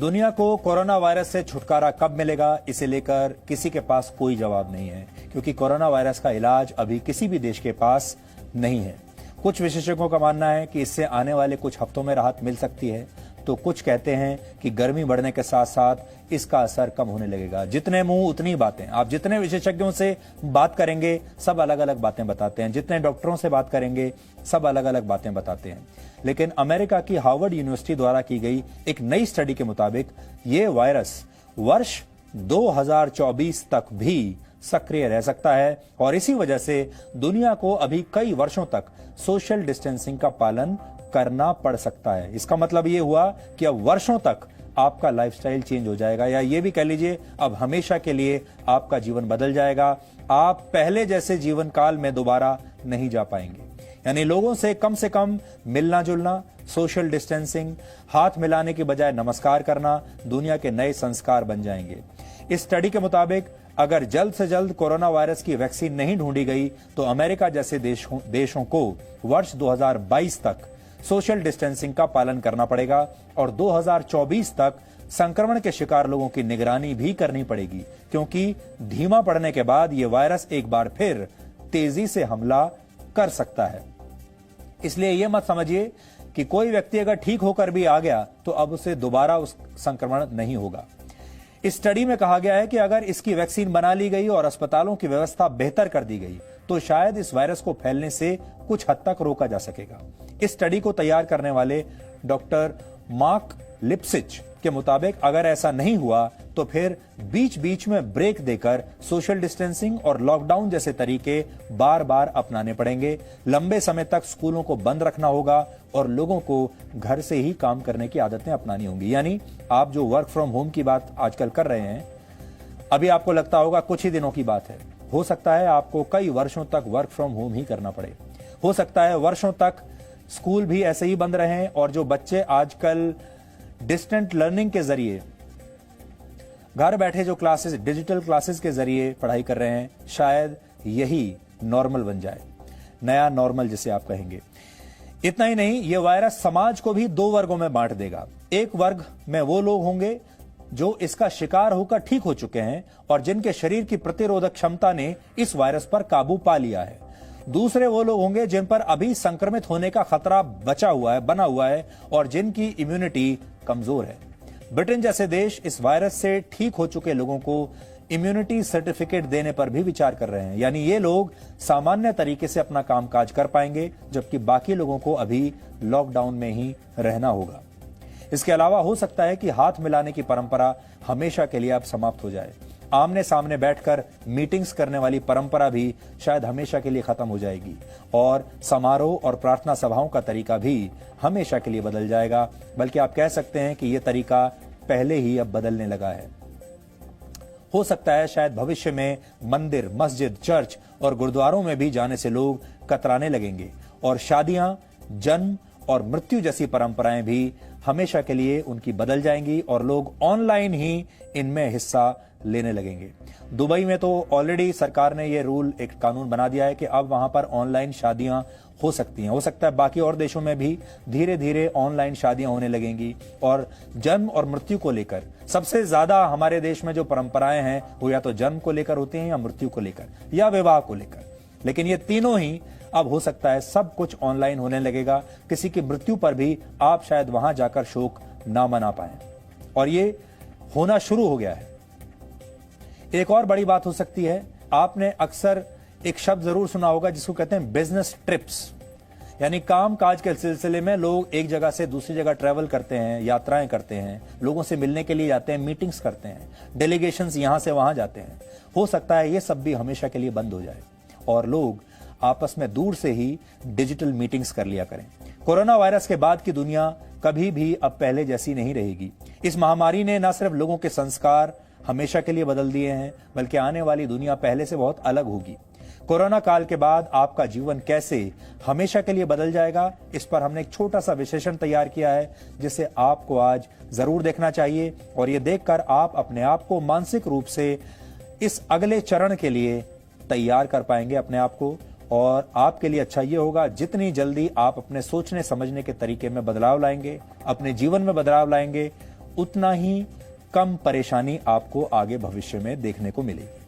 दुनिया को corona virus से छुटकारा कब मिलेगा, इसे लेकर किसी के पास कोई जवाब नहीं है, क्योंकि कोरोना वायरस का इलाज अभी किसी भी देश के पास नहीं है। कुछ विशेषज्ञों का मानना है कि इससे आने वाले कुछ हफ्तों में राहत मिल सकती है, तो कुछ कहते हैं कि गर्मी बढ़ने के साथ साथ इसका असर कम होने लगेगा। जितने मुंह उतनी बातें। आप जितने विशेषज्ञों से बात करेंगे सब अलग अलग बातें बताते हैं, जितने डॉक्टरों से बात करेंगे सब अलग अलग बातें बताते हैं। लेकिन अमेरिका की हार्वर्ड यूनिवर्सिटी द्वारा की गई एक नई स्टडी के मुताबिक ये वायरस वर्ष 2024 तक भी सक्रिय रह सकता है और इसी वजह से दुनिया को अभी कई वर्षों तक सोशल डिस्टेंसिंग का पालन करना पड़ सकता है। इसका मतलब ये हुआ कि अब वर्षों तक आपका लाइफस्टाइल चेंज हो जाएगा, या ये भी कह लीजिए अब हमेशा के लिए आपका जीवन बदल जाएगा। आप पहले जैसे जीवन काल में दोबारा नहीं जा पाएंगे। यानी लोगों से कम मिलना जुलना, सोशल डिस्टेंसिंग, हाथ मिलाने की बजाय नमस्कार करना दुनिया के नए संस्कार बन जाएंगे। इस स्टडी के मुताबिक अगर जल्द से जल्द कोरोना वायरस की वैक्सीन नहीं ढूंढी गई तो अमेरिका जैसे देशों को वर्ष 2022 तक सोशल डिस्टेंसिंग का पालन करना पड़ेगा और 2024 तक संक्रमण के शिकार लोगों की निगरानी भी करनी पड़ेगी, क्योंकि धीमा पड़ने के बाद यह वायरस एक बार फिर तेजी से हमला कर सकता है। इसलिए यह मत समझिए कि कोई व्यक्ति अगर ठीक होकर भी आ गया तो अब उसे दोबारा उस संक्रमण नहीं होगा। इस स्टडी में कहा गया है कि अगर इसकी वैक्सीन बना ली गई और अस्पतालों की व्यवस्था बेहतर कर दी गई तो शायद इस वायरस को फैलने से कुछ हद तक रोका जा सकेगा। इस स्टडी को तैयार करने वाले डॉक्टर मार्क लिप्सिच के मुताबिक अगर ऐसा नहीं हुआ तो फिर बीच बीच में ब्रेक देकर सोशल डिस्टेंसिंग और लॉकडाउन जैसे तरीके बार बार अपनाने पड़ेंगे। लंबे समय तक स्कूलों को बंद रखना होगा और लोगों को घर से ही काम करने की आदतें अपनानी होंगी। यानी आप जो वर्क फ्रॉम होम की बात आजकल कर रहे हैं, अभी आपको लगता होगा कुछ ही दिनों की बात है, हो सकता है आपको कई वर्षों तक वर्क फ्रॉम होम ही करना पड़े। हो सकता है वर्षों तक स्कूल भी ऐसे ही बंद रहें और जो बच्चे आजकल डिस्टेंट लर्निंग के जरिए घर बैठे जो क्लासेस, डिजिटल क्लासेस के जरिए पढ़ाई कर रहे हैं, शायद यही नॉर्मल बन जाए, नया नॉर्मल जिसे आप कहेंगे। इतना ही नहीं, यह वायरस समाज को भी दो वर्गों में बांट देगा। एक वर्ग में वो लोग होंगे जो इसका शिकार होकर ठीक हो चुके हैं और जिनके शरीर की प्रतिरोधक क्षमता ने इस वायरस पर काबू पा लिया है। दूसरे वो लोग होंगे जिन पर अभी संक्रमित होने का खतरा बना हुआ है और जिनकी इम्यूनिटी कमजोर है। ब्रिटेन जैसे देश इस वायरस से ठीक हो चुके लोगों को इम्यूनिटी सर्टिफिकेट देने पर भी विचार कर रहे हैं। यानी ये लोग सामान्य तरीके से अपना कामकाज कर पाएंगे, जबकि बाकी लोगों को अभी लॉकडाउन में ही रहना होगा। इसके अलावा हो सकता है कि हाथ मिलाने की परंपरा हमेशा के लिए अब समाप्त हो जाए। आमने सामने बैठकर मीटिंग्स करने वाली परंपरा भी शायद हमेशा के लिए खत्म हो जाएगी और समारोह और प्रार्थना सभाओं का तरीका भी हमेशा के लिए बदल जाएगा। बल्कि आप कह सकते हैं कि यह तरीका पहले ही अब बदलने लगा है। हो सकता है शायद भविष्य में मंदिर, मस्जिद, चर्च और गुरुद्वारों में भी जाने से लोग कतराने लगेंगे और शादियां, जन्म और मृत्यु जैसी परंपराएं भी हमेशा के लिए उनकी बदल जाएंगी और लोग ऑनलाइन ही इनमें हिस्सा लेने लगेंगे। दुबई में तो ऑलरेडी सरकार ने यह रूल, एक कानून बना दिया है कि अब वहां पर ऑनलाइन शादियां हो सकती हैं। हो सकता है बाकी और देशों में भी धीरे धीरे ऑनलाइन शादियां होने लगेंगी। और जन्म और मृत्यु को लेकर सबसे ज्यादा हमारे देश में जो परंपराएं हैं वो या तो जन्म को लेकर होती हैं या मृत्यु को लेकर या विवाह को लेकर, लेकिन ये तीनों ही अब हो सकता है सब कुछ ऑनलाइन होने लगेगा। किसी की मृत्यु पर भी आप शायद वहां जाकर शोक ना मना पाए और ये होना शुरू हो गया है। एक और बड़ी बात हो सकती है, आपने अक्सर एक शब्द जरूर सुना होगा जिसको कहते हैं बिजनेस ट्रिप्स। यानी काम काज के सिलसिले में लोग एक जगह से दूसरी जगह ट्रैवल करते हैं, यात्राएं करते हैं, लोगों से मिलने के लिए जाते हैं, मीटिंग्स करते हैं, डेलीगेशंस यहां से वहां जाते हैं। हो सकता है ये सब भी हमेशा के लिए बंद हो जाए और लोग आपस में दूर से ही डिजिटल मीटिंग्स कर लिया करें। कोरोना वायरस के बाद की दुनिया कभी भी अब पहले जैसी नहीं रहेगी। इस महामारी ने न सिर्फ लोगों के संस्कार हमेशा के लिए बदल दिए हैं, बल्कि आने वाली दुनिया पहले से बहुत अलग होगी। कोरोना काल के बाद आपका जीवन कैसे हमेशा के लिए बदल जाएगा, इस पर हमने एक छोटा सा विश्लेषण तैयार किया है जिसे आपको आज जरूर देखना चाहिए और ये देखकर आप अपने आप को मानसिक रूप से इस अगले चरण के लिए तैयार कर पाएंगे अपने आप को। और आपके लिए अच्छा ये होगा जितनी जल्दी आप अपने सोचने समझने के तरीके में बदलाव लाएंगे, अपने जीवन में बदलाव लाएंगे, उतना ही कम परेशानी आपको आगे भविष्य में देखने को मिलेगी।